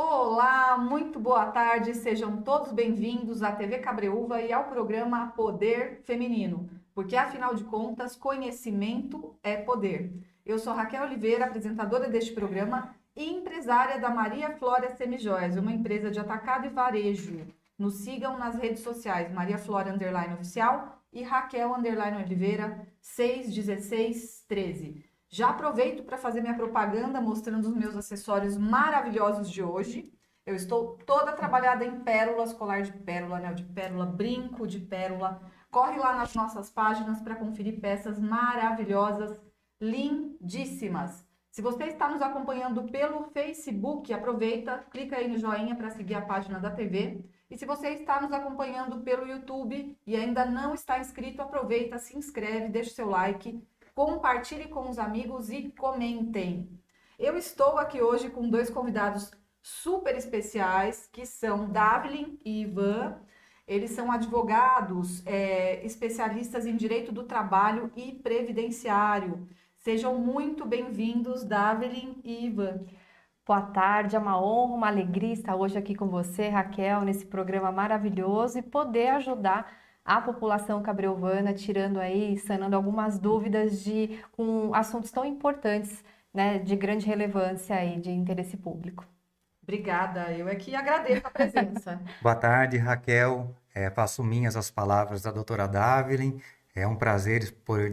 Olá, muito boa tarde, sejam todos bem-vindos à TV Cabreúva e ao programa Poder Feminino, porque afinal de contas, conhecimento é poder. Eu sou Raquel Oliveira, apresentadora deste programa e empresária da Maria Flora Semijoias, uma empresa de atacado e varejo. Nos sigam nas redes sociais, Maria Flora Oficial e Raquel Oliveira 61613. Já aproveito para fazer minha propaganda mostrando os meus acessórios maravilhosos de hoje. Eu estou toda trabalhada em pérolas, colar de pérola, anel de pérola, brinco de pérola. Corre lá nas nossas páginas para conferir peças maravilhosas, lindíssimas. Se você está nos acompanhando pelo Facebook, aproveita, clica aí no joinha para seguir a página da TV. E se você está nos acompanhando pelo YouTube e ainda não está inscrito, aproveita, se inscreve, deixa o seu like, compartilhe com os amigos e comentem. Eu estou aqui hoje com dois convidados super especiais, que são Davilin e Ivan. Eles são advogados, especialistas em direito do trabalho e previdenciário. Sejam muito bem-vindos, Davilin e Ivan. Boa tarde, é uma honra, uma alegria estar hoje aqui com você, Raquel, nesse programa maravilhoso e poder ajudar a população cabreuvana, tirando aí, sanando algumas dúvidas com assuntos tão importantes, né, de grande relevância e de interesse público. Obrigada, eu é que agradeço a presença. Boa tarde, Raquel. Faço minhas as palavras da doutora Davilin. É um prazer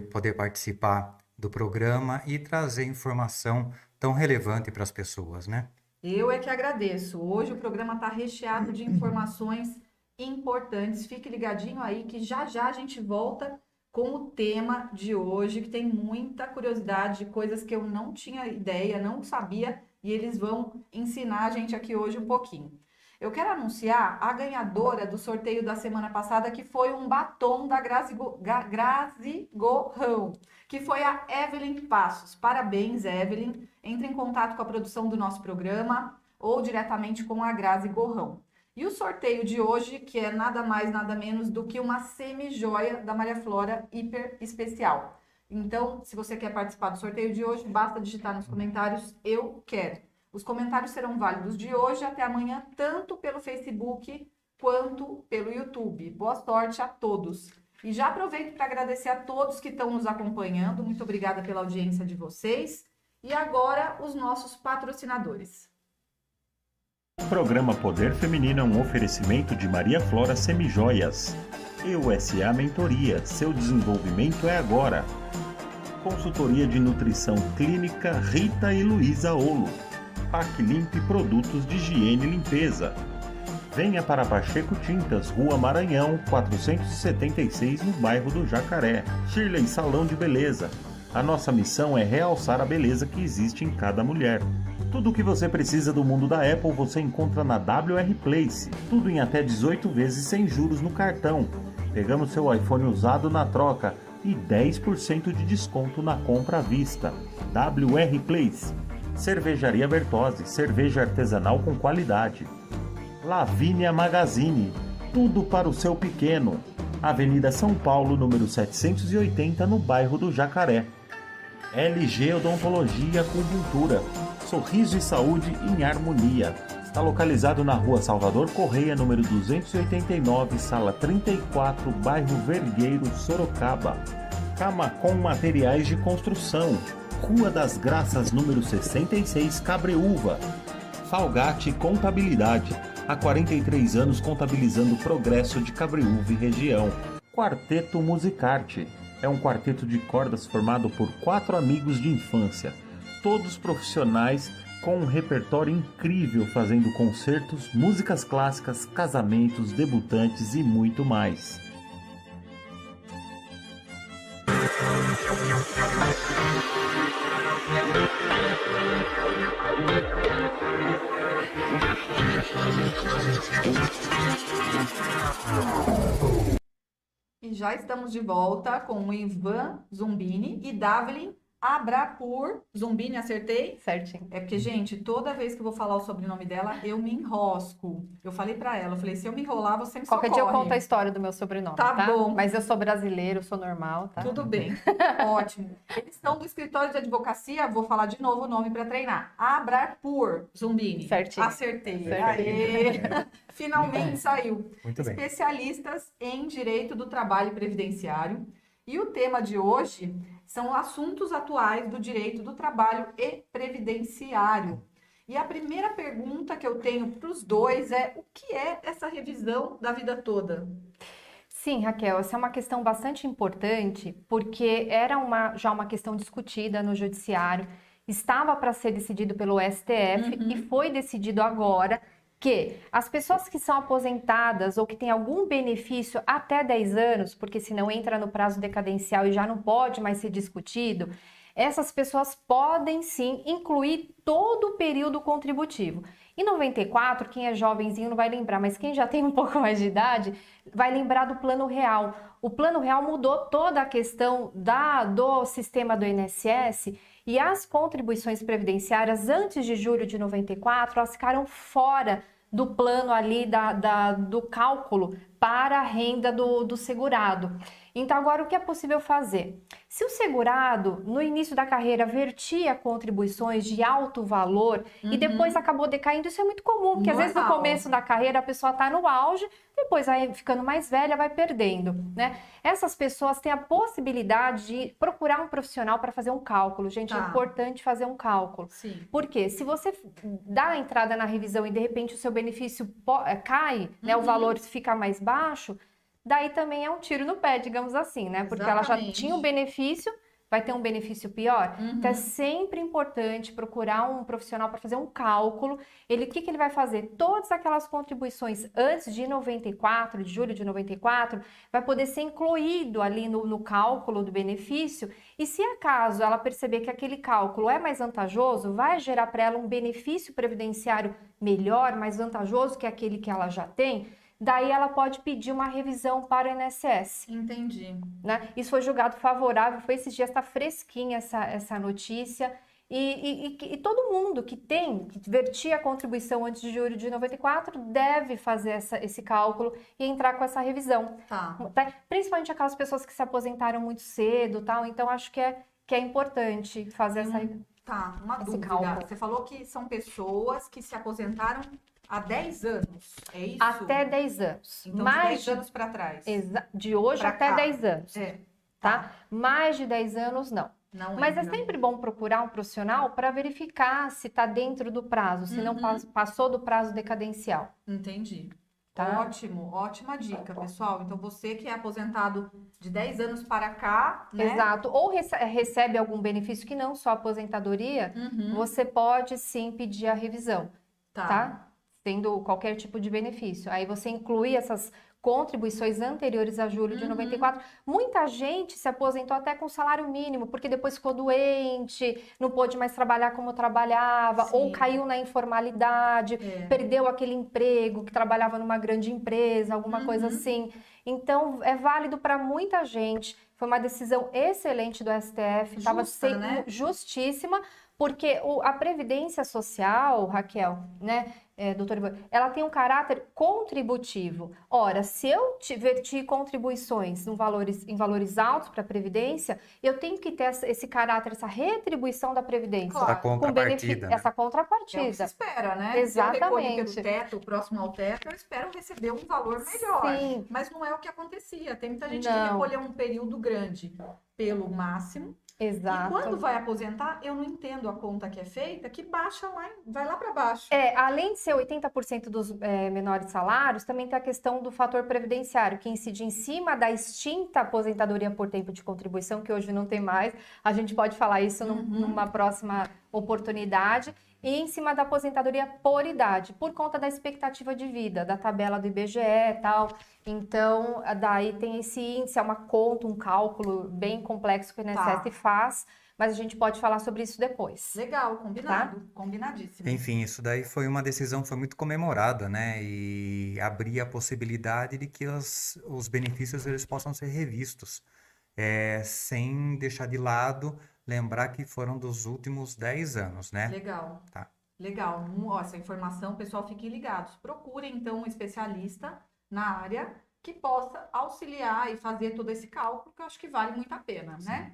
poder participar do programa e trazer informação tão relevante para as pessoas, né? Eu é que agradeço. Hoje o programa está recheado de informações importantes. Fique ligadinho aí que já já a gente volta com o tema de hoje, que tem muita curiosidade, coisas que eu não tinha ideia, não sabia, e eles vão ensinar a gente aqui hoje um pouquinho. Eu quero anunciar a ganhadora do sorteio da semana passada, que foi um batom da Grazi Gorrão, que foi a Evelyn Passos. Parabéns, Evelyn. Entre em contato com a produção do nosso programa ou diretamente com a Grazi Gorrão. E o sorteio de hoje, que é nada mais, nada menos do que uma semi-joia da Maria Flora hiper especial. Então, se você quer participar do sorteio de hoje, basta digitar nos comentários "eu quero". Os comentários serão válidos de hoje até amanhã, tanto pelo Facebook quanto pelo YouTube. Boa sorte a todos. E já aproveito para agradecer a todos que estão nos acompanhando. Muito obrigada pela audiência de vocês. E agora, os nossos patrocinadores. O programa Poder Feminino é um oferecimento de Maria Flora Semijoias. EUSA Mentoria, seu desenvolvimento é agora. Consultoria de Nutrição Clínica Rita e Luísa Olo. Paclimp Produtos de Higiene e Limpeza. Venha para Pacheco Tintas, Rua Maranhão, 476, no bairro do Jacaré. Shirley Salão de Beleza. A nossa missão é realçar a beleza que existe em cada mulher. Tudo o que você precisa do mundo da Apple você encontra na WR Place. Tudo em até 18 vezes sem juros no cartão. Pegamos seu iPhone usado na troca e 10% de desconto na compra à vista. WR Place. Cervejaria Bertozzi, cerveja artesanal com qualidade. Lavínia Magazine, tudo para o seu pequeno. Avenida São Paulo, número 780, no bairro do Jacaré. LG Odontologia Acupuntura, sorriso e saúde em harmonia. Está localizado na Rua Salvador Correia, número 289, sala 34, bairro Vergueiro, Sorocaba. Camacom Materiais de Construção, Rua das Graças, número 66, Cabreúva. Falgate Contabilidade, há 43 anos contabilizando o progresso de Cabreúva e região. Quarteto Musicarte, é um quarteto de cordas formado por 4 amigos de infância, todos profissionais com um repertório incrível, fazendo concertos, músicas clássicas, casamentos, debutantes e muito mais. E já estamos de volta com o Ivan Zumbini e Davilin Abrapur Zumbini, acertei? Certinho. É porque, gente, toda vez que eu vou falar o sobrenome dela, eu me enrosco. Eu falei pra ela, eu falei, se eu me enrolar, você me Qualquer dia eu socorre. conto a história do meu sobrenome, Tá tá? bom. Mas eu sou brasileiro, sou normal, tá? Tudo bem. Ótimo. Eles são do escritório de advocacia, vou falar de novo o nome para treinar. Abrapur Zumbini. Certinho. Acertei. Perfeito. Aê. Finalmente saiu. Muito bem. Especialistas em direito do trabalho previdenciário. E o tema de hoje são assuntos atuais do direito do trabalho e previdenciário. E a primeira pergunta que eu tenho para os dois é: o que é essa revisão da vida toda? Sim, Raquel, essa é uma questão bastante importante, porque era já uma questão discutida no judiciário, estava para ser decidido pelo STF e foi decidido agora que as pessoas que são aposentadas ou que têm algum benefício até 10 anos, porque senão entra no prazo decadencial e já não pode mais ser discutido, essas pessoas podem sim incluir todo o período contributivo. Em 94, quem é jovenzinho não vai lembrar, mas quem já tem um pouco mais de idade vai lembrar do Plano Real. O Plano Real mudou toda a questão do sistema do INSS e as contribuições previdenciárias antes de julho de 94, elas ficaram fora do plano ali do cálculo para a renda do segurado. Então, agora o que é possível fazer? Se o segurado, no início da carreira, vertia contribuições de alto valor e depois acabou decaindo, isso é muito comum, porque às vezes no começo da carreira a pessoa está no auge, depois aí ficando mais velha vai perdendo, né? Essas pessoas têm a possibilidade de procurar um profissional para fazer um cálculo. Gente, é importante fazer um cálculo. Sim. Porque se você dá a entrada na revisão e de repente o seu benefício cai, né, o valor fica mais baixo, daí também é um tiro no pé, digamos assim, né? Porque ela já tinha um benefício, vai ter um benefício pior. Então é sempre importante procurar um profissional para fazer um cálculo. O que ele vai fazer? Todas aquelas contribuições antes de 94, de julho de 94, vai poder ser incluído ali no cálculo do benefício. E se acaso ela perceber que aquele cálculo é mais vantajoso, vai gerar para ela um benefício previdenciário melhor, mais vantajoso que aquele que ela já tem, daí ela pode pedir uma revisão para o INSS. Entendi. Né? Isso foi julgado favorável, foi esses dias, está fresquinha essa notícia. E todo mundo que vertia a contribuição antes de julho de 94 deve fazer esse cálculo e entrar com essa revisão. Tá. Principalmente aquelas pessoas que se aposentaram muito cedo, tal. Então acho que é importante fazer Uma esse dúvida. cálculo. Você falou que são pessoas que se aposentaram há 10 anos, é isso? Até 10 anos. Então, mais de 10 anos para trás. De hoje Pra até cá. 10 anos. É. Tá? Mais de 10 anos, não. Não Mas é entra. sempre bom procurar um profissional para verificar se está dentro do prazo, se não passou do prazo decadencial. Entendi. Tá? Ótimo, ótima dica, pessoal. Então, você que é aposentado de 10 anos para cá, né? Exato. Ou recebe algum benefício que não só aposentadoria, você pode sim pedir a revisão, tá? Tendo qualquer tipo de benefício. Aí você inclui essas contribuições anteriores a julho de 94. Muita gente se aposentou até com salário mínimo, porque depois ficou doente, não pôde mais trabalhar como trabalhava, Sim. ou caiu na informalidade, perdeu aquele emprego que trabalhava numa grande empresa, alguma coisa assim. Então, é válido para muita gente. Foi uma decisão excelente do STF, estava sendo justíssima, porque a Previdência Social, Raquel, né, doutora Ivone, ela tem um caráter contributivo. Ora, se eu verti contribuições em valores altos para a Previdência, eu tenho que ter esse caráter, essa retribuição da Previdência. Claro. Essa contrapartida, né? Essa contrapartida. É o que se espera, né? Exatamente. Se eu recolher pelo teto, próximo ao teto, eu espero receber um valor melhor. Sim. Mas não é o que acontecia. Tem muita gente Não. que recolheu um período grande pelo máximo. Exato. E quando vai aposentar, eu não entendo a conta que é feita, que baixa lá, vai lá para baixo. Além de ser 80% dos menores salários, também tem a questão do fator previdenciário, que incide em cima da extinta aposentadoria por tempo de contribuição, que hoje não tem mais. A gente pode falar isso numa próxima oportunidade. E em cima da aposentadoria por idade, por conta da expectativa de vida, da tabela do IBGE e tal. Então, daí tem esse índice, é uma conta, um cálculo bem complexo que o INSS faz, mas a gente pode falar sobre isso depois. Legal, combinado, combinadíssimo. Enfim, isso daí foi uma decisão que foi muito comemorada, né? E abria a possibilidade de que os benefícios eles possam ser revistos, sem deixar de lado lembrar que foram dos últimos 10 anos, né? Legal. Tá. Legal. Ó, essa informação, pessoal, fiquem ligados. Procurem, então, um especialista na área que possa auxiliar e fazer todo esse cálculo, que eu acho que vale muito a pena, né?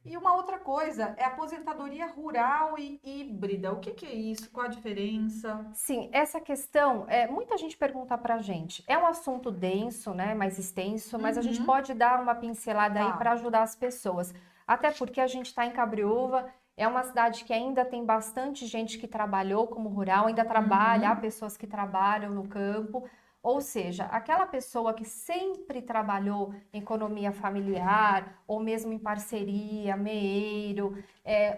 E uma outra coisa é aposentadoria rural e híbrida. O que que é isso? Qual a diferença? Sim, essa questão, muita gente pergunta pra gente. É um assunto denso, né, mais extenso, mas a gente Uhum. pode dar uma pincelada aí Tá. para ajudar as pessoas. Até porque a gente está em Cabreúva, é uma cidade que ainda tem bastante gente que trabalhou como rural, ainda trabalha, há Uhum. pessoas que trabalham no campo. Ou seja, aquela pessoa que sempre trabalhou em economia familiar, ou mesmo em parceria, meeiro,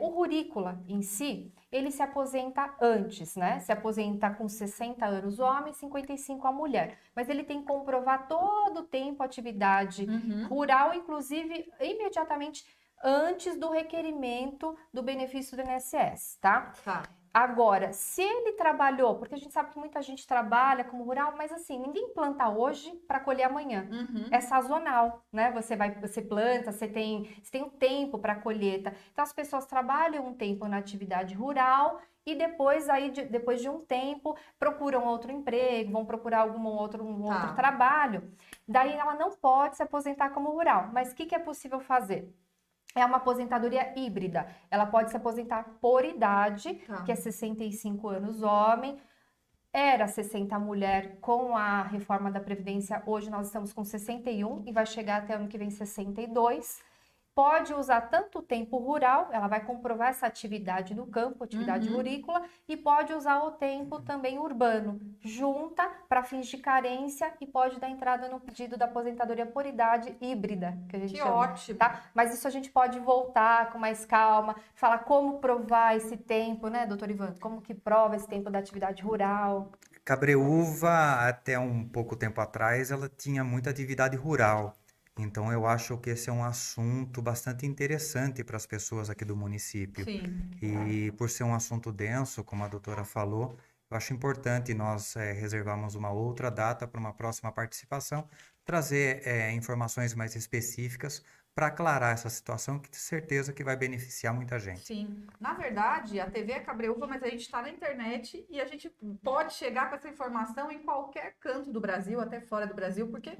o rurícola em si, ele se aposenta antes, né? Se aposenta com 60 anos o homem, 55 a mulher. Mas ele tem que comprovar todo o tempo atividade Uhum. rural, inclusive imediatamente antes do requerimento do benefício do INSS, tá? Tá. Agora, se ele trabalhou, porque a gente sabe que muita gente trabalha como rural, mas assim, ninguém planta hoje para colher amanhã. Uhum. É sazonal, né? Você planta, você tem um tempo para colheita. Então as pessoas trabalham um tempo na atividade rural e depois depois de um tempo procuram outro emprego, vão procurar algum outro Tá. trabalho. Daí ela não pode se aposentar como rural. Mas o que é possível fazer? É uma aposentadoria híbrida. Ela pode se aposentar por idade, Tá. que é 65 anos homem, era 60 mulher com a reforma da Previdência. Hoje nós estamos com 61 e vai chegar até ano que vem 62. Pode usar tanto o tempo rural, ela vai comprovar essa atividade no campo, atividade Uhum. rurícola, e pode usar o tempo também urbano, junta para fins de carência e pode dar entrada no pedido da aposentadoria por idade híbrida, que a gente Que chama, ótimo. tá? Mas isso a gente pode voltar com mais calma, falar como provar esse tempo, né, doutor Ivan? Como que prova esse tempo da atividade rural? Cabreúva, até um pouco tempo atrás, ela tinha muita atividade rural. Então, eu acho que esse é um assunto bastante interessante para as pessoas aqui do município. Sim. E por ser um assunto denso, como a doutora falou, eu acho importante nós reservarmos uma outra data para uma próxima participação, trazer informações mais específicas para aclarar essa situação, que tenho certeza que vai beneficiar muita gente. Sim. Na verdade, a TV é Cabreúva, mas a gente está na internet e a gente pode chegar com essa informação em qualquer canto do Brasil, até fora do Brasil, porque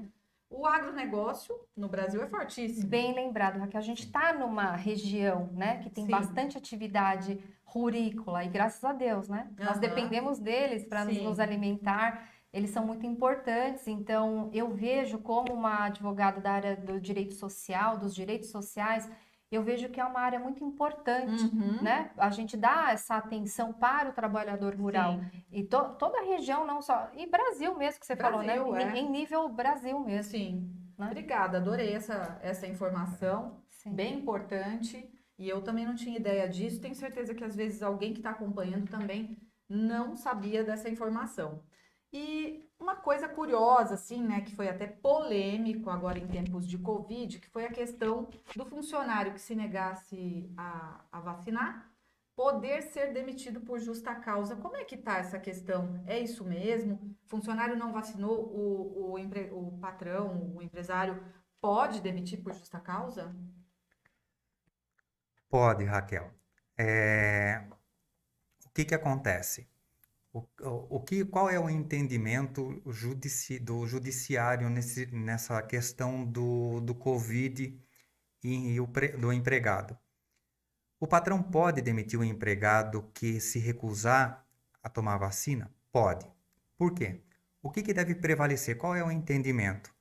o agronegócio no Brasil é fortíssimo. Bem lembrado, Raquel. A gente está numa região, né, que tem Sim. bastante atividade rurícola e graças a Deus, né? Nós Aham. dependemos deles para Sim. nos alimentar. Eles são muito importantes. Então, eu vejo como uma advogada da área do direito social, dos direitos sociais, eu vejo que é uma área muito importante, Uhum. né? A gente dá essa atenção para o trabalhador rural. Sim. E toda a região, não só. E Brasil mesmo, que você falou, né? Brasil, é. Em nível Brasil mesmo. Sim. Né? Obrigada, adorei essa informação, Sim. bem importante. E eu também não tinha ideia disso. Tenho certeza que às vezes alguém que está acompanhando também não sabia dessa informação. E uma coisa curiosa, assim, né, que foi até polêmico agora em tempos de Covid, que foi a questão do funcionário que se negasse a vacinar poder ser demitido por justa causa. Como é que tá essa questão? É isso mesmo? Funcionário não vacinou, o patrão, o empresário pode demitir por justa causa? Pode, Raquel. O que que acontece? Qual é o entendimento do judiciário nessa questão do Covid e do empregado? O patrão pode demitir o empregado que se recusar a tomar a vacina? Pode. Por quê? O que deve prevalecer? Qual é o entendimento?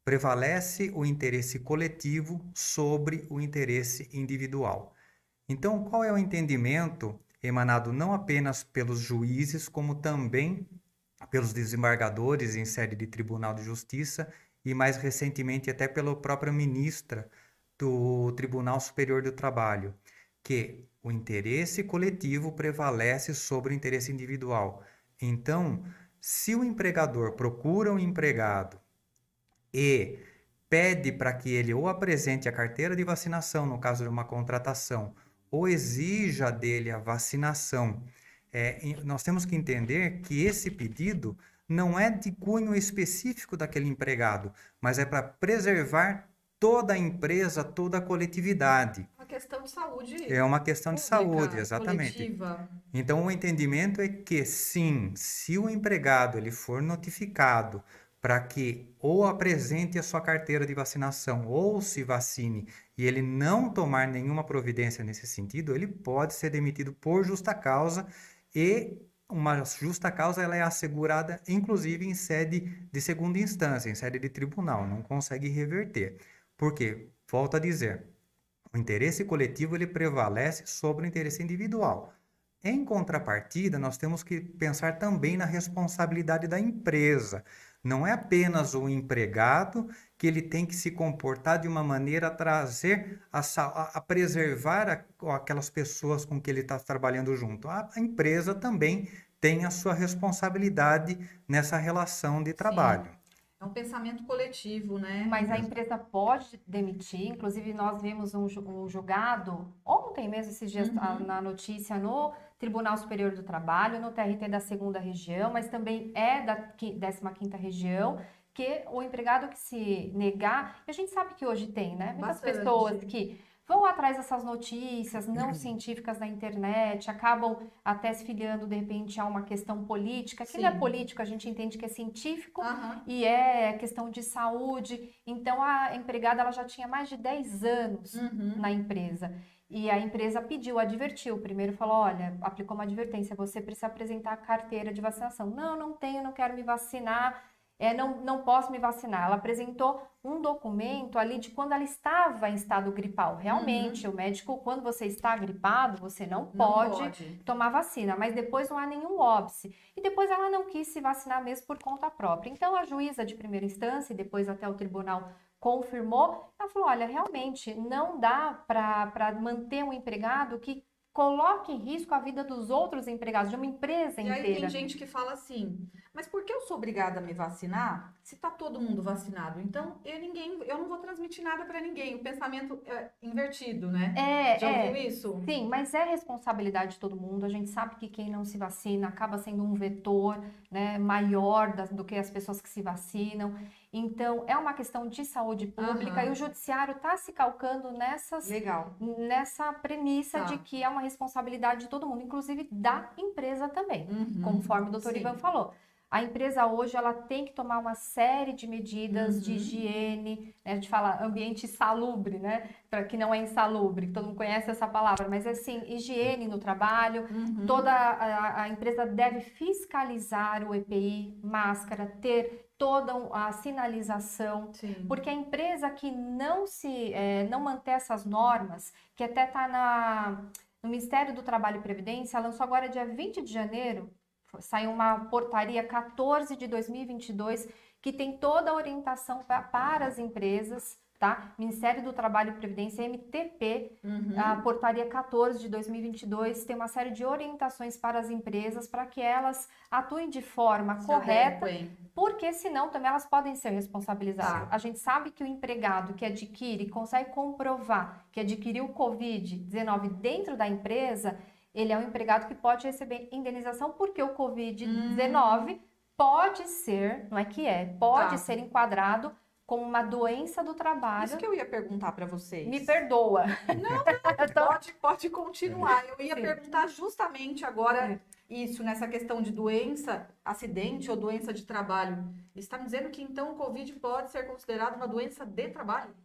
Prevalece o interesse coletivo sobre o interesse individual. Então, qual é o entendimento emanado não apenas pelos juízes, como também pelos desembargadores em sede de Tribunal de Justiça e, mais recentemente, até pela própria ministra do Tribunal Superior do Trabalho, que o interesse coletivo prevalece sobre o interesse individual. Então, se o empregador procura um empregado e pede para que ele ou apresente a carteira de vacinação, no caso de uma contratação, ou exija dele a vacinação, nós temos que entender que esse pedido não é de cunho específico daquele empregado, mas é para preservar toda a empresa, toda a coletividade. Uma questão de saúde É uma questão de pública, saúde, exatamente. coletiva. Então, o entendimento é que, sim, se o empregado ele for notificado para que ou apresente a sua carteira de vacinação ou se vacine e ele não tomar nenhuma providência nesse sentido, ele pode ser demitido por justa causa e uma justa causa ela é assegurada, inclusive, em sede de segunda instância, em sede de tribunal, não consegue reverter. Por quê? Volto a dizer, o interesse coletivo ele prevalece sobre o interesse individual. Em contrapartida, nós temos que pensar também na responsabilidade da empresa. Não é apenas o empregado que ele tem que se comportar de uma maneira a trazer, a preservar aquelas pessoas com que ele está trabalhando junto. A empresa também tem a sua responsabilidade nessa relação de trabalho. É um pensamento coletivo, né? Mas a empresa pode demitir, inclusive nós vimos um julgado ontem mesmo, esses dias, na notícia, no Tribunal Superior do Trabalho, no TRT da 2ª Região, mas também é da 15ª Região, que o empregado que se negar, e a gente sabe que hoje tem, né? Muitas Bastante. pessoas que vão atrás dessas notícias não científicas na internet, acabam até se filiando, de repente, a uma questão política, que não é Sim. político, a gente entende que é científico, Aham. e é questão de saúde. Então, a empregada ela já tinha mais de 10 anos na empresa. E a empresa pediu, advertiu. Primeiro falou, olha, aplicou uma advertência, você precisa apresentar a carteira de vacinação. Não tenho, não quero me vacinar, não posso me vacinar. Ela apresentou um documento ali de quando ela estava em estado gripal. Realmente, o médico, quando você está gripado, você não pode tomar vacina, mas depois não há nenhum óbice. E depois ela não quis se vacinar mesmo por conta própria. Então, a juíza de primeira instância, e depois até o tribunal confirmou, ela falou, olha, realmente não dá para manter um empregado que coloque em risco a vida dos outros empregados, de uma empresa E inteira. aí tem gente que fala assim, mas por que eu sou obrigada a me vacinar se tá todo mundo vacinado? Então, eu não vou transmitir nada para ninguém. O pensamento é invertido, né? Já ouviu isso? Sim, mas é responsabilidade de todo mundo. A gente sabe que quem não se vacina acaba sendo um vetor, né, maior do que as pessoas que se vacinam. Então, é uma questão de saúde pública e o judiciário está se calcando nessa premissa de que é uma responsabilidade de todo mundo, inclusive da empresa também, conforme o doutor Ivan falou. A empresa hoje ela tem que tomar uma série de medidas de higiene, né? A gente fala ambiente salubre, né? Para que não é insalubre, todo mundo conhece essa palavra, mas assim, higiene no trabalho, toda a empresa deve fiscalizar o EPI, máscara, ter toda a sinalização, porque a empresa que não manter essas normas, que até está no Ministério do Trabalho e Previdência, lançou agora dia 20 de janeiro, saiu uma portaria 14 de 2022, que tem toda a orientação para as empresas, tá? Ministério do Trabalho e Previdência, MTP, a portaria 14 de 2022, tem uma série de orientações para as empresas para que elas atuem de forma correta, porque senão também elas podem ser responsabilizadas. A gente sabe que o empregado que adquire, consegue comprovar que adquiriu o Covid-19 dentro da empresa, ele é um empregado que pode receber indenização porque o Covid-19 pode ser, não é que pode ser enquadrado como uma doença do trabalho. Isso que eu ia perguntar para vocês. Me perdoa. Não, pode continuar. Eu ia perguntar justamente agora isso, nessa questão de doença, acidente ou doença de trabalho. Está me dizendo que então o Covid pode ser considerado uma doença de trabalho?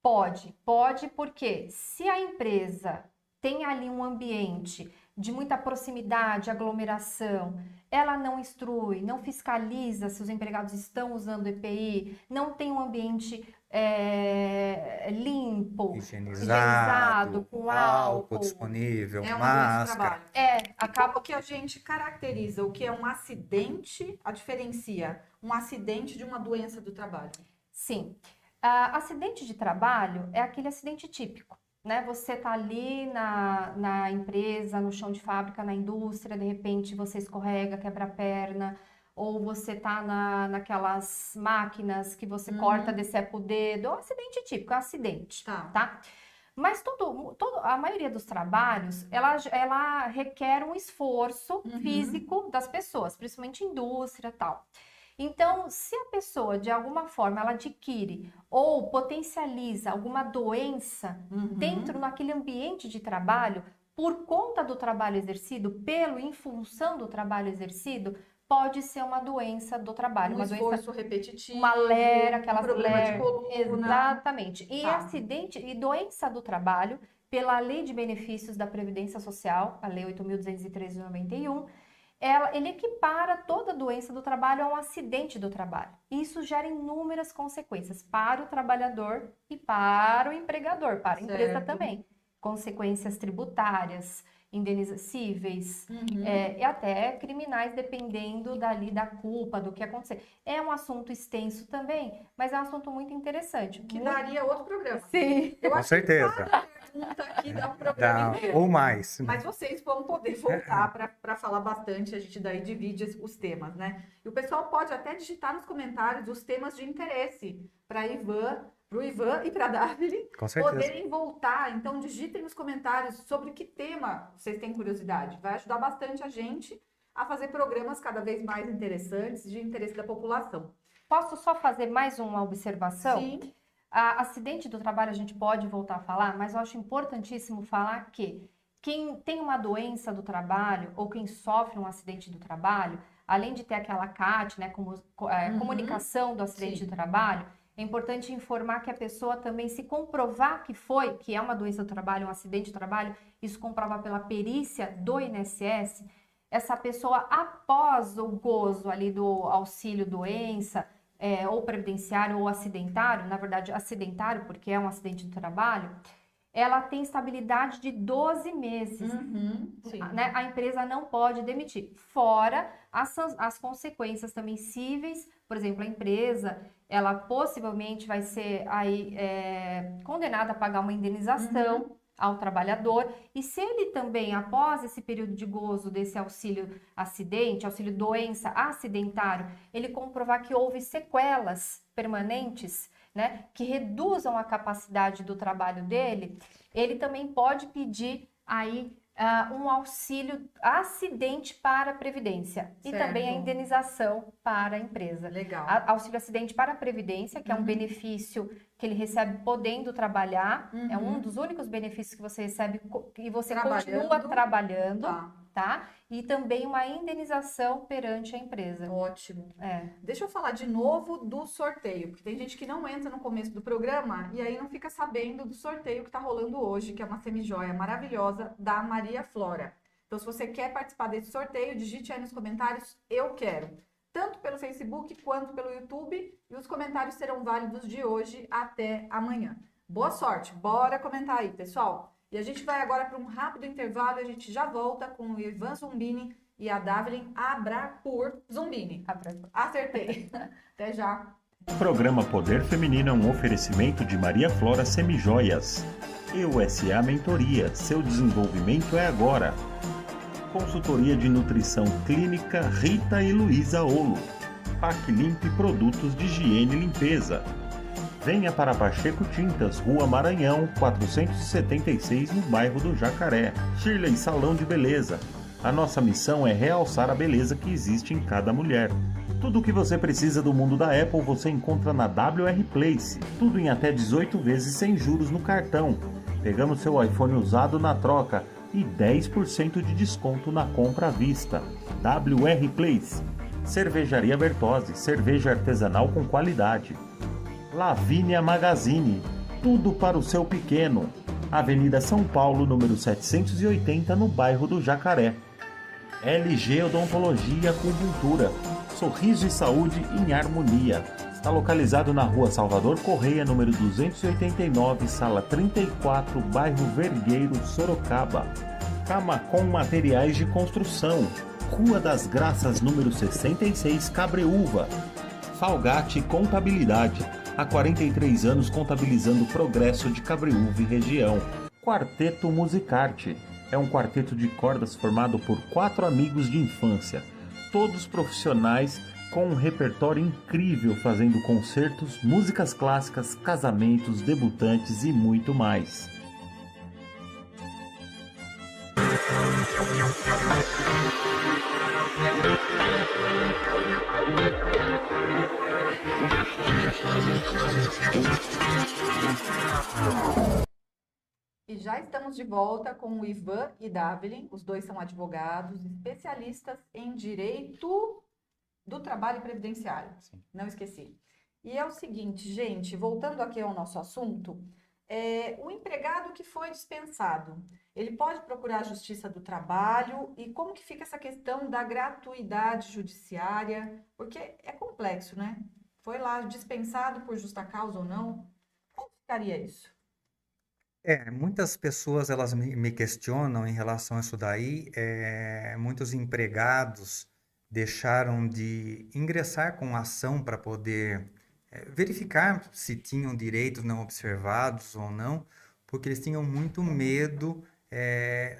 Pode, porque se a empresa tem ali um ambiente de muita proximidade, aglomeração, ela não instrui, não fiscaliza se os empregados estão usando EPI, não tem um ambiente limpo, higienizado, com álcool disponível, uma máscara. Acaba que a gente caracteriza o que é um acidente, a diferencia um acidente de uma doença do trabalho. Sim. Acidente de trabalho é aquele acidente típico. Né? Você está ali na empresa, no chão de fábrica, na indústria, de repente você escorrega, quebra a perna, ou você está naquelas máquinas que você corta, decepa o dedo, é um acidente típico, é um acidente, tá? Mas a maioria dos trabalhos, ela requer um esforço físico das pessoas, principalmente indústria e tal. Então, se a pessoa, de alguma forma, ela adquire ou potencializa alguma doença dentro daquele ambiente de trabalho, por conta do trabalho exercido, em função do trabalho exercido, pode ser uma doença do trabalho, uma esforço doença repetitivo, uma LER, aquelas problema LER, de coluna. exatamente. E Tá. acidente e doença do trabalho, pela Lei de Benefícios da Previdência Social, a Lei 8.203 de 91, ele equipara toda doença do trabalho a um acidente do trabalho. Isso gera inúmeras consequências para o trabalhador e para o empregador, para a empresa Certo. também. Consequências tributárias, cíveis, e até criminais, dependendo da culpa, do que acontecer. É um assunto extenso também, mas é um assunto muito interessante. Que daria outro programa. Sim. Eu Com acho certeza. que cada pergunta aqui dá um programa inteiro. Ou mais. Mas vocês vão poder voltar para falar bastante, a gente daí divide os temas, né? E o pessoal pode até digitar nos comentários os temas de interesse para o Ivan e para a Davile Com certeza. poderem voltar. Então, digitem nos comentários sobre que tema vocês têm curiosidade. Vai ajudar bastante a gente a fazer programas cada vez mais interessantes, de interesse da população. Posso só fazer mais uma observação? Sim. Acidente do trabalho a gente pode voltar a falar, mas eu acho importantíssimo falar que quem tem uma doença do trabalho ou quem sofre um acidente do trabalho, além de ter aquela CAT, né, comunicação do acidente do trabalho, é importante informar que a pessoa também, se comprovar que é uma doença do trabalho, um acidente do trabalho, isso comprovar pela perícia do INSS, essa pessoa, após o gozo ali do auxílio doença, ou previdenciário ou acidentário, na verdade acidentário, porque é um acidente do trabalho, ela tem estabilidade de 12 meses. Sim. Né? A empresa não pode demitir. Fora as consequências também cíveis, por exemplo, a empresa, ela possivelmente vai ser aí, condenada a pagar uma indenização ao trabalhador, e se ele também, após esse período de gozo desse auxílio acidente, auxílio doença acidentário, ele comprovar que houve sequelas permanentes, né, que reduzam a capacidade do trabalho dele, ele também pode pedir aí um auxílio acidente para a Previdência e também a indenização para a empresa. Legal. Auxílio acidente para a Previdência, que é um benefício que ele recebe podendo trabalhar, é um dos únicos benefícios que você recebe e você continua trabalhando, tá? E também uma indenização perante a empresa. Ótimo. Deixa eu falar de novo do sorteio, porque tem gente que não entra no começo do programa e aí não fica sabendo do sorteio que está rolando hoje, que é uma semijoia maravilhosa da Maria Flora. Então, se você quer participar desse sorteio, digite aí nos comentários, eu quero. Tanto pelo Facebook quanto pelo YouTube, e os comentários serão válidos de hoje até amanhã. Boa sorte, bora comentar aí, pessoal. E a gente vai agora para um rápido intervalo e a gente já volta com o Ivan Zumbini e a Davilin Abrapur Zumbini. Acertei. Até já. O programa Poder Feminino é um oferecimento de Maria Flora Semijoias. EUSA Mentoria, seu desenvolvimento é agora. Consultoria de Nutrição Clínica Rita e Luísa Olo. Paclimp Produtos de Higiene e Limpeza. Venha para Pacheco Tintas, Rua Maranhão, 476, no bairro do Jacaré. Shirley Salão de Beleza. A nossa missão é realçar a beleza que existe em cada mulher. Tudo o que você precisa do mundo da Apple você encontra na WR Place. Tudo em até 18 vezes sem juros no cartão. Pegamos seu iPhone usado na troca e 10% de desconto na compra à vista. WR Place. Cervejaria Bertozzi, cerveja artesanal com qualidade. Lavínia Magazine, tudo para o seu pequeno. Avenida São Paulo, número 780, no bairro do Jacaré. LG Odontologia Acupuntura, sorriso e saúde em harmonia. Está localizado na Rua Salvador Correia, número 289, sala 34, bairro Vergueiro, Sorocaba. Camacom Materiais de Construção, Rua das Graças, número 66, Cabreúva. Falgate Contabilidade, há 43 anos contabilizando o progresso de Cabreúva e região. Quarteto Musicarte, é um quarteto de cordas formado por 4 amigos de infância, todos profissionais com um repertório incrível, fazendo concertos, músicas clássicas, casamentos, debutantes e muito mais. E já estamos de volta com o Ivan e Davelin. Os dois são advogados, especialistas em direito do trabalho previdenciário. Sim. Não esqueci. E é o seguinte, gente, voltando aqui ao nosso assunto, o empregado que foi dispensado, ele pode procurar a Justiça do Trabalho? E como que fica essa questão da gratuidade judiciária? Porque é complexo, né? Foi lá dispensado por justa causa ou não? Como ficaria isso? Muitas pessoas elas me questionam em relação a isso daí. Muitos empregados deixaram de ingressar com ação para poder verificar se tinham direitos não observados ou não, porque eles tinham muito medo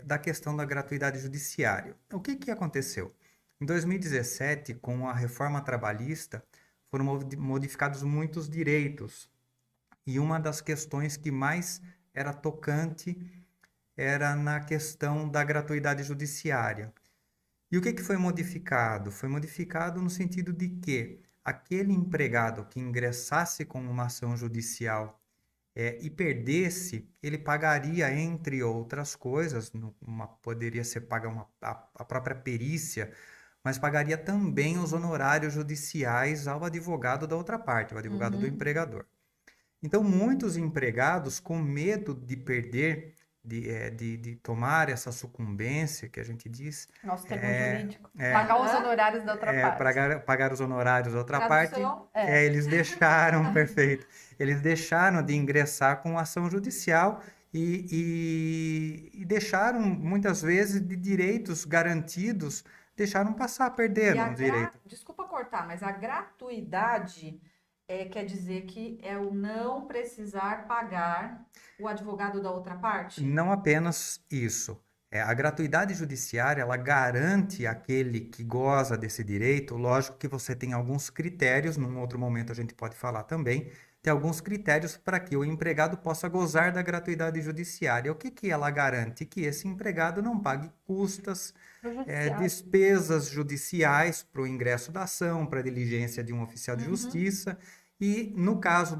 da questão da gratuidade judiciária. O que aconteceu? Em 2017, com a reforma trabalhista, foram modificados muitos direitos. E uma das questões que mais era tocante era na questão da gratuidade judiciária. E o que foi modificado? Foi modificado no sentido de que aquele empregado que ingressasse com uma ação judicial e perdesse, ele pagaria, entre outras coisas, poderia ser paga a própria perícia, mas pagaria também os honorários judiciais ao advogado da outra parte, o advogado do empregador. Então, muitos empregados, com medo de perder, de tomar essa sucumbência, que a gente diz... Nosso termo jurídico. Pagar os honorários da outra parte. Pagar os honorários da outra Tradução? parte. Eles deixaram, perfeito. Eles deixaram de ingressar com ação judicial e deixaram, muitas vezes, de direitos garantidos, deixaram passar, perderam o direito. Desculpa cortar, mas a gratuidade... quer dizer que é o não precisar pagar o advogado da outra parte? Não apenas isso. A gratuidade judiciária, ela garante aquele que goza desse direito. Lógico que você tem alguns critérios, num outro momento a gente pode falar também, tem alguns critérios para que o empregado possa gozar da gratuidade judiciária. O que ela garante? Que esse empregado não pague custas, despesas judiciais para o ingresso da ação, para a diligência de um oficial de justiça. E no caso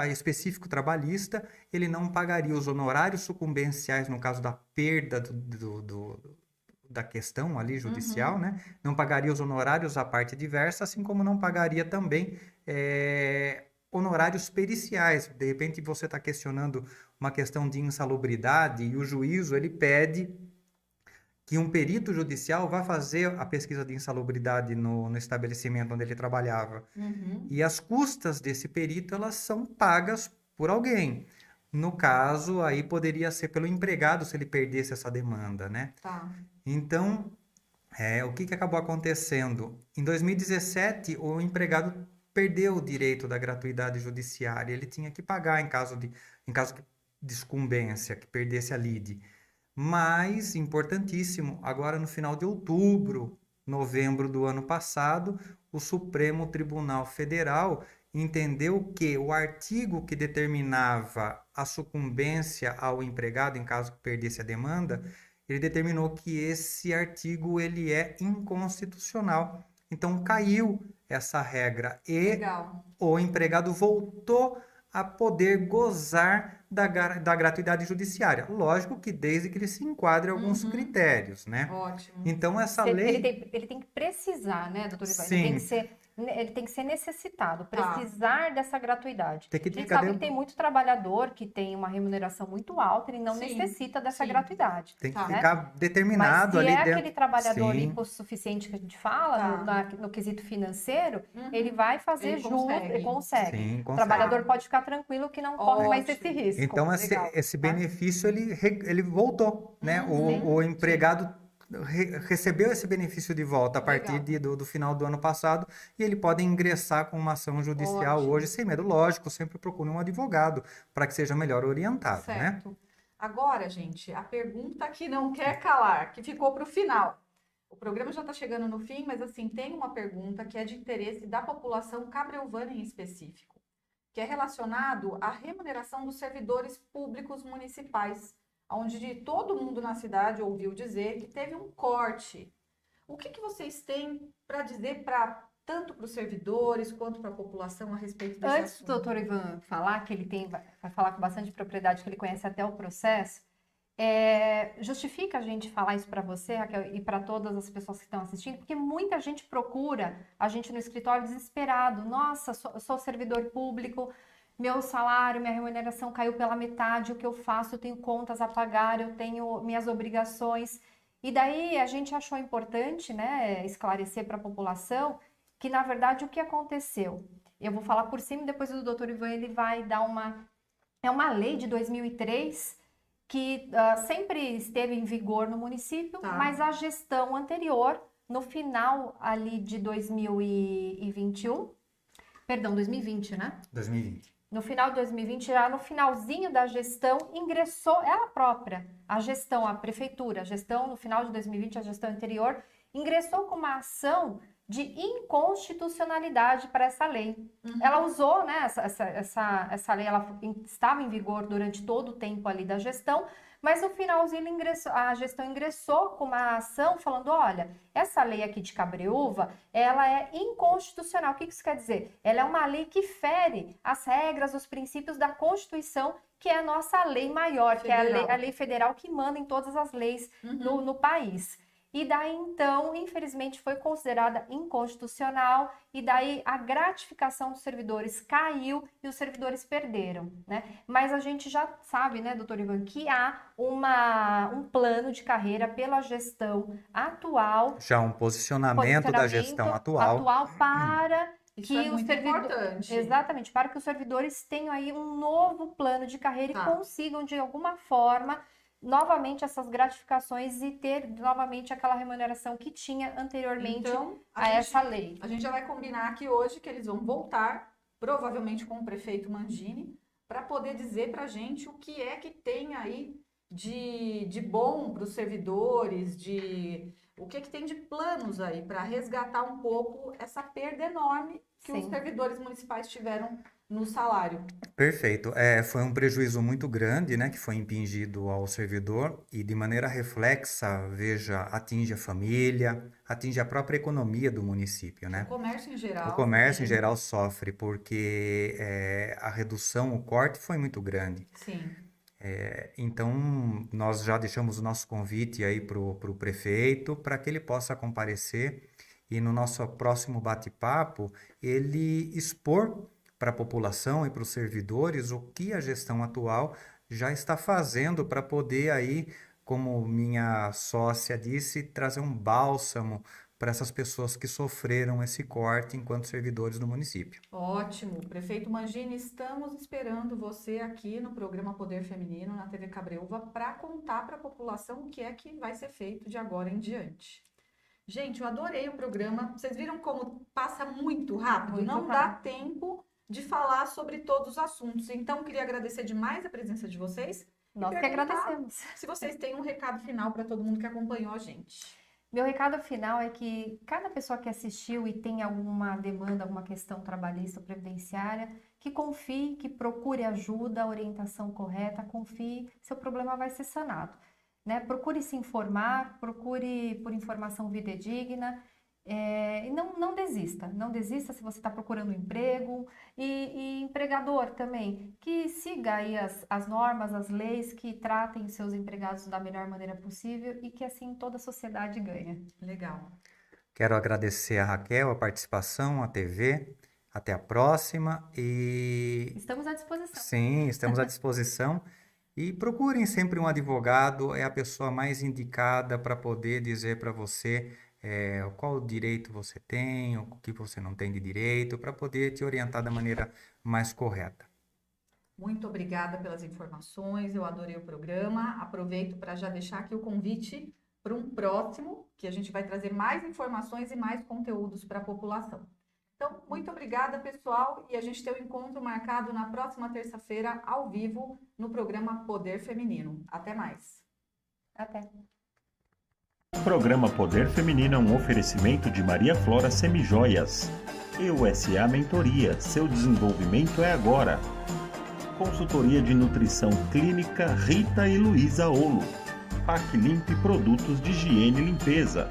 específico trabalhista, ele não pagaria os honorários sucumbenciais no caso da perda da questão ali judicial, né? Não pagaria os honorários à parte diversa, assim como não pagaria também honorários periciais. De repente você está questionando uma questão de insalubridade e o juízo ele pede que um perito judicial vá fazer a pesquisa de insalubridade no estabelecimento onde ele trabalhava. E as custas desse perito, elas são pagas por alguém. No caso, aí poderia ser pelo empregado se ele perdesse essa demanda, né? Tá. Então, o que acabou acontecendo? Em 2017, o empregado perdeu o direito da gratuidade judiciária. Ele tinha que pagar em caso de sucumbência, que perdesse a lide. Mas, importantíssimo, agora no final de outubro, novembro do ano passado, o Supremo Tribunal Federal entendeu que o artigo que determinava a sucumbência ao empregado em caso que perdesse a demanda, ele determinou que esse artigo ele é inconstitucional. Então, caiu essa regra e Legal. O empregado voltou a poder gozar da gratuidade judiciária. Lógico que desde que ele se enquadre em alguns critérios, né? Ótimo. Então, essa lei... Ele tem que precisar, né, doutor Ivan? Sim. Ele tem que ser necessitado, precisar dessa gratuidade. Tem que A gente sabe que tem muito trabalhador que tem uma remuneração muito alta e não necessita dessa gratuidade. Tem que Tá. ficar determinado Mas se ali é dentro. aquele trabalhador Sim. hipossuficiente que a gente fala, no quesito financeiro, ele vai fazer Ele justo, consegue. ele consegue. Sim, O consegue. trabalhador pode ficar tranquilo que não corre mais esse Ótimo. risco. Então, Legal. esse benefício, ele voltou, né? Sim. O empregado recebeu esse benefício de volta a partir do final do ano passado e ele pode ingressar com uma ação judicial Ótimo. hoje sem medo. Lógico, sempre procure um advogado para que seja melhor orientado, né? Certo. Agora, gente, a pergunta que não quer calar, que ficou para o final. O programa já está chegando no fim, mas assim, tem uma pergunta que é de interesse da população cabreuvana em específico, que é relacionado à remuneração dos servidores públicos municipais, onde todo mundo na cidade ouviu dizer que teve um corte. O que vocês têm para dizer para tanto para os servidores quanto para a população a respeito desse Antes assunto? do doutor Ivan falar, que ele vai falar com bastante propriedade, que ele conhece até o processo, justifica a gente falar isso para você, Raquel, e para todas as pessoas que estão assistindo, porque muita gente procura a gente no escritório desesperado. Nossa, sou servidor público, meu salário, minha remuneração caiu pela metade, o que eu faço? Eu tenho contas a pagar, eu tenho minhas obrigações. E daí a gente achou importante, né, esclarecer para a população que, na verdade, o que aconteceu? Eu vou falar por cima e depois o doutor Ivan ele vai dar uma lei de 2003 que sempre esteve em vigor no município, Tá. mas a gestão anterior, no final ali de 2020, né? 2020. No final de 2020, já no finalzinho da gestão, ingressou ela própria, a prefeitura, a gestão no final de 2020, a gestão anterior, ingressou com uma ação de inconstitucionalidade para essa lei. Ela usou, né, essa lei, ela estava em vigor durante todo o tempo ali da gestão, mas no finalzinho a gestão ingressou com uma ação falando, olha, essa lei aqui de Cabreúva, ela é inconstitucional. O que isso quer dizer? Ela é uma lei que fere as regras, os princípios da Constituição, que é a nossa lei maior, Federal. que é a lei federal que manda em todas as leis no país. E daí, então, infelizmente, foi considerada inconstitucional e daí a gratificação dos servidores caiu e os servidores perderam, né? Mas a gente já sabe, né, doutor Ivan, que há um plano de carreira pela gestão atual. Já um posicionamento da gestão atual. Para Isso que é os muito servidores... importante. Exatamente, para que os servidores tenham aí um novo plano de carreira Tá. e consigam, de alguma forma, novamente essas gratificações e ter novamente aquela remuneração que tinha anteriormente Então, essa lei. A gente já vai combinar aqui hoje que eles vão voltar, provavelmente com o prefeito Mangini, para poder dizer para a gente o que é que tem aí de bom para os servidores, o que é que tem de planos aí para resgatar um pouco essa perda enorme que os Sim. servidores municipais tiveram no salário. Perfeito. Foi um prejuízo muito grande, né, que foi impingido ao servidor e de maneira reflexa, veja, atinge a família, atinge a própria economia do município, O né? comércio em geral. O comércio em geral sofre porque a redução, o corte foi muito grande. Sim. Então, nós já deixamos o nosso convite aí para o prefeito para que ele possa comparecer e no nosso próximo bate-papo ele expor para a população e para os servidores o que a gestão atual já está fazendo para poder aí, como minha sócia disse, trazer um bálsamo para essas pessoas que sofreram esse corte enquanto servidores do município. Ótimo. Prefeito Mangini, estamos esperando você aqui no programa Poder Feminino, na TV Cabreúva, para contar para a população o que é que vai ser feito de agora em diante. Gente, eu adorei o programa. Vocês viram como passa muito rápido? Muito Não dá rápido. tempo de falar sobre todos os assuntos. Então, queria agradecer demais a presença de vocês. Nós que perguntar agradecemos. Se vocês têm um recado final para todo mundo que acompanhou a gente. Meu recado final é que cada pessoa que assistiu e tem alguma demanda, alguma questão trabalhista ou previdenciária, que confie, que procure ajuda, orientação correta, confie, seu problema vai ser sanado, né? Procure se informar, procure por informação fidedigna, e não desista se você está procurando um emprego e empregador também, que siga aí as normas, as leis, que tratem os seus empregados da melhor maneira possível e que assim toda a sociedade ganha. Legal. Quero agradecer a Raquel, a participação, a TV. Até a próxima e... Estamos à disposição. Sim, estamos à disposição. E procurem sempre um advogado, é a pessoa mais indicada para poder dizer para você qual direito você tem, o que você não tem de direito, para poder te orientar da maneira mais correta. Muito obrigada pelas informações, eu adorei o programa. Aproveito para já deixar aqui o convite para um próximo, que a gente vai trazer mais informações e mais conteúdos para a população. Então, muito obrigada, pessoal, e a gente tem um encontro marcado na próxima terça-feira, ao vivo, no programa Poder Feminino. Até mais. Até. O programa Poder Feminino é um oferecimento de Maria Flora Semijoias. EUSA Mentoria, seu desenvolvimento é agora. Consultoria de Nutrição Clínica Rita e Luísa Olo. Pac Limpe Produtos de Higiene e Limpeza.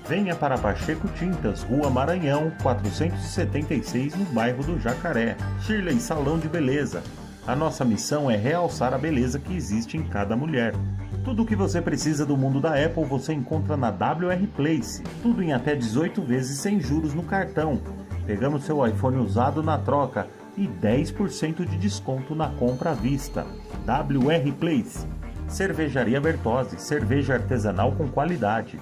Venha para Pacheco Tintas, Rua Maranhão, 476, no bairro do Jacaré. Shirley Salão de Beleza. A nossa missão é realçar a beleza que existe em cada mulher. Tudo o que você precisa do mundo da Apple você encontra na WR Place. Tudo em até 18 vezes sem juros no cartão. Pegamos seu iPhone usado na troca e 10% de desconto na compra à vista. WR Place. Cervejaria Bertozzi, cerveja artesanal com qualidade.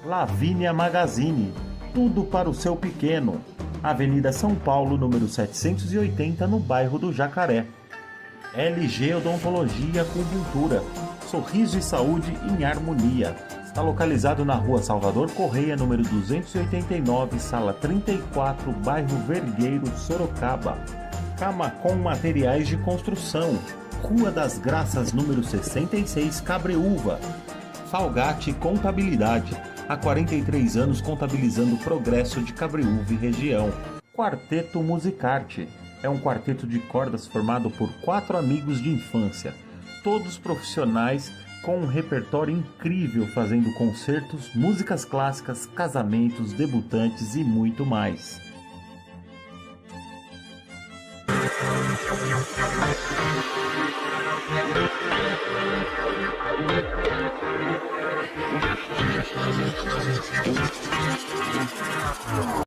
Lavínia Magazine, tudo para o seu pequeno. Avenida São Paulo, número 780, no bairro do Jacaré. LG Odontologia Acupuntura, sorriso e saúde em harmonia. Está localizado na Rua Salvador Correia, número 289, sala 34, bairro Vergueiro, Sorocaba. Camacom Materiais de Construção, Rua das Graças, número 66, Cabreúva. Falgate Contabilidade, há 43 anos contabilizando o progresso de Cabreúva e região. Quarteto Musicarte, é um quarteto de cordas formado por 4 amigos de infância, todos profissionais com um repertório incrível, fazendo concertos, músicas clássicas, casamentos, debutantes e muito mais.